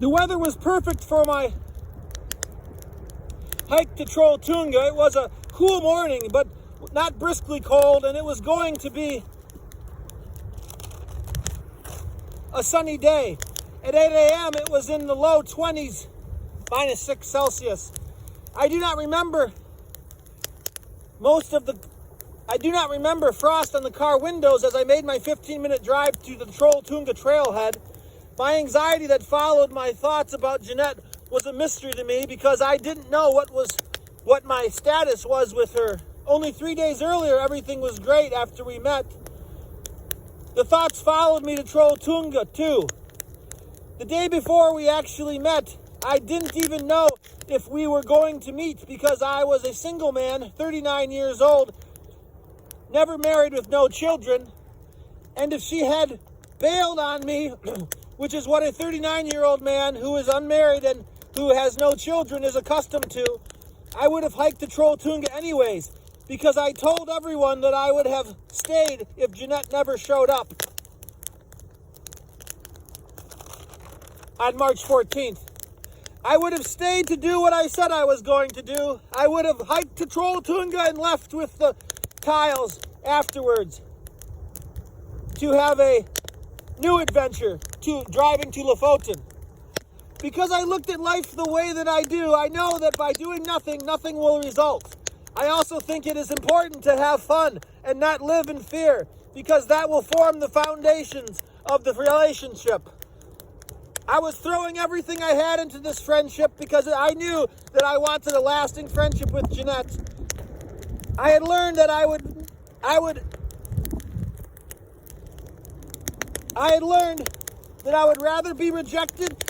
The weather was perfect for my hike to Trolltunga. It was a cool morning, but not briskly cold, and it was going to be a sunny day. At 8 a.m., it was in the low 20s, -6 Celsius. I do not remember frost on the car windows as I made my 15-minute drive to the Trolltunga trailhead. My anxiety that followed my thoughts about Jeanett was a mystery to me because I didn't know what my status was with her. Only 3 days earlier, everything was great after we met. The thoughts followed me to Trolltunga, too. The day before we actually met, I didn't even know if we were going to meet because I was a single man, 39 years old, never married with no children. And if she had bailed on me, which is what a 39-year-old man who is unmarried and who has no children is accustomed to, I would have hiked to Trolltunga anyways, because I told everyone that I would have stayed if Jeanett never showed up. On March 14th, I would have stayed to do what I said I was going to do. I would have hiked to Trolltunga and left with the tiles afterwards to have a new adventure, to driving to Lofoten. Because I looked at life the way that I do, I know that by doing nothing, nothing will result. I also think it is important to have fun and not live in fear, because that will form the foundations of the relationship. I was throwing everything I had into this friendship because I knew that I wanted a lasting friendship with Jeanett. I had learned that I would rather be rejected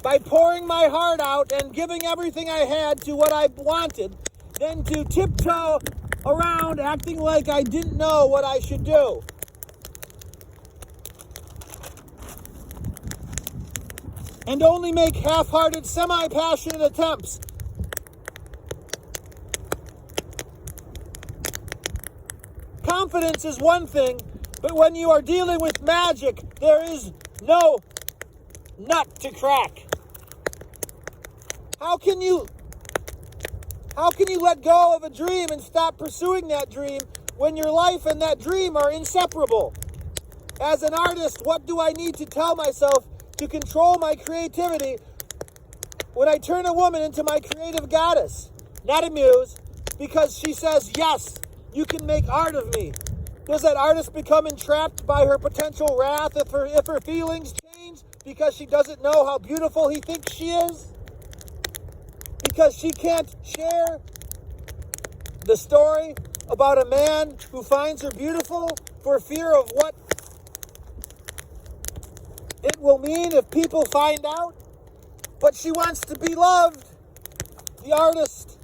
by pouring my heart out and giving everything I had to what I wanted than to tiptoe around acting like I didn't know what I should do. And only make half-hearted, semi-passionate attempts. Confidence is one thing, but when you are dealing with magic, there is no nut to crack. How can you let go of a dream and stop pursuing that dream when your life and that dream are inseparable? As an artist, what do I need to tell myself to control my creativity when I turn a woman into my creative goddess, not a muse, because she says, yes, you can make art of me? Does that artist become entrapped by her potential wrath if her feelings change because she doesn't know how beautiful he thinks she is? Because she can't share the story about a man who finds her beautiful for fear of what it will mean if people find out? But she wants to be loved. The artist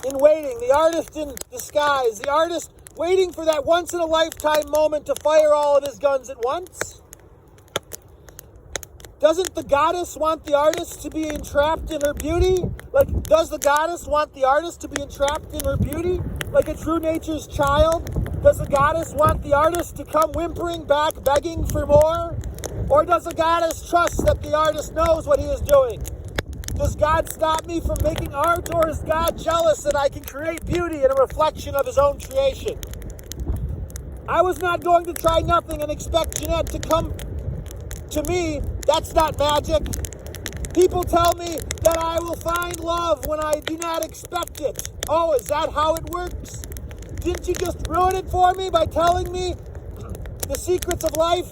in waiting, the artist in disguise, the artist waiting for that once-in-a-lifetime moment to fire all of his guns at once. Doesn't the goddess want the artist to be entrapped in her beauty? Like, does the goddess want the artist to be entrapped in her beauty? Like a true nature's child? Does the goddess want the artist to come whimpering back, begging for more? Or does the goddess trust that the artist knows what he is doing? Does God stop me from making art, or is God jealous that I can create beauty in a reflection of his own creation? I was not going to try nothing and expect Jeanett to come to me. That's not magic. People tell me that I will find love when I do not expect it. Oh, is that how it works? Didn't you just ruin it for me by telling me the secrets of life?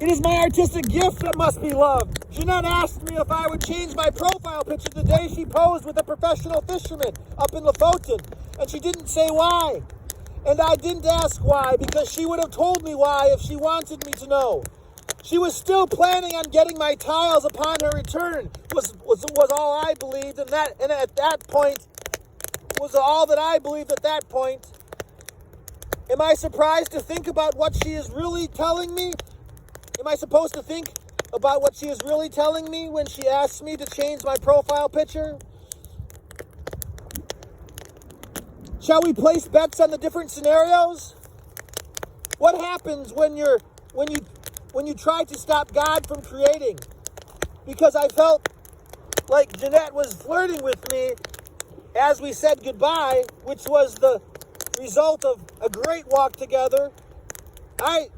It is my artistic gift that must be loved. Jeanett asked me if I would change my profile picture the day she posed with a professional fisherman up in Lofoten, and she didn't say why. And I didn't ask why, because she would have told me why if she wanted me to know. She was still planning on getting my tiles upon her return, was all I believed, and at that point, was all that I believed at that point. Am I surprised to think about what she is really telling me? Am I supposed to think about what she is really telling me when she asks me to change my profile picture? Shall we place bets on the different scenarios? What happens when you try to stop God from creating? Because I felt like Jeanett was flirting with me as we said goodbye, which was the result of a great walk together. I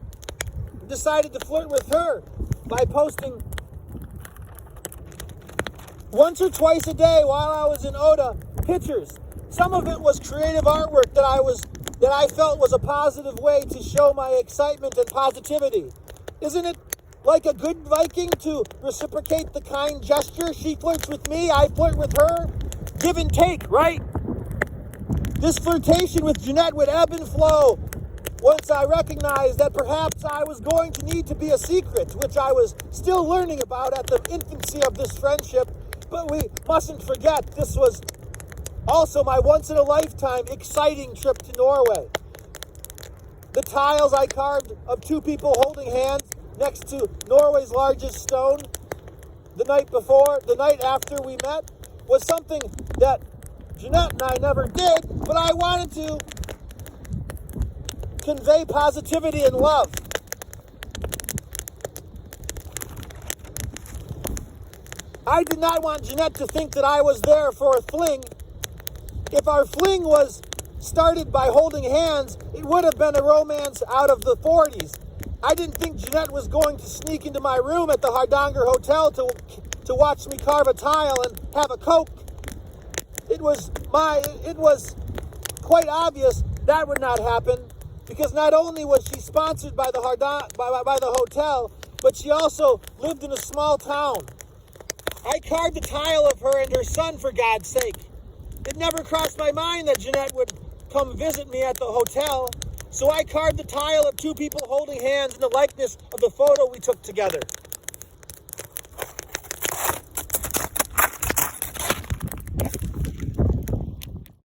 decided to flirt with her by posting once or twice a day while I was in Oda pictures. Some of it was creative artwork that I felt was a positive way to show my excitement and positivity. Isn't it like a good Viking to reciprocate the kind gesture? She flirts with me, I flirt with her. Give and take, right? This flirtation with Jeanett would ebb and flow once I recognized that perhaps I was going to need to be a secret, which I was still learning about at the infancy of this friendship. But we mustn't forget this was also my once-in-a-lifetime exciting trip to Norway. The tiles I carved of two people holding hands next to Norway's largest stone the night after we met, was something that Jeanett and I never did, but I wanted to convey positivity and love. I did not want Jeanett to think that I was there for a fling. If our fling was started by holding hands, it would have been a romance out of the 40s. I didn't think Jeanett was going to sneak into my room at the Hardanger Hotel to watch me carve a tile and have a Coke. It was quite obvious that would not happen, because not only was she sponsored by the hotel, but she also lived in a small town. I carved a tile of her and her son, for God's sake. It never crossed my mind that Jeanett would come visit me at the hotel, so I carved the tile of two people holding hands in the likeness of the photo we took together.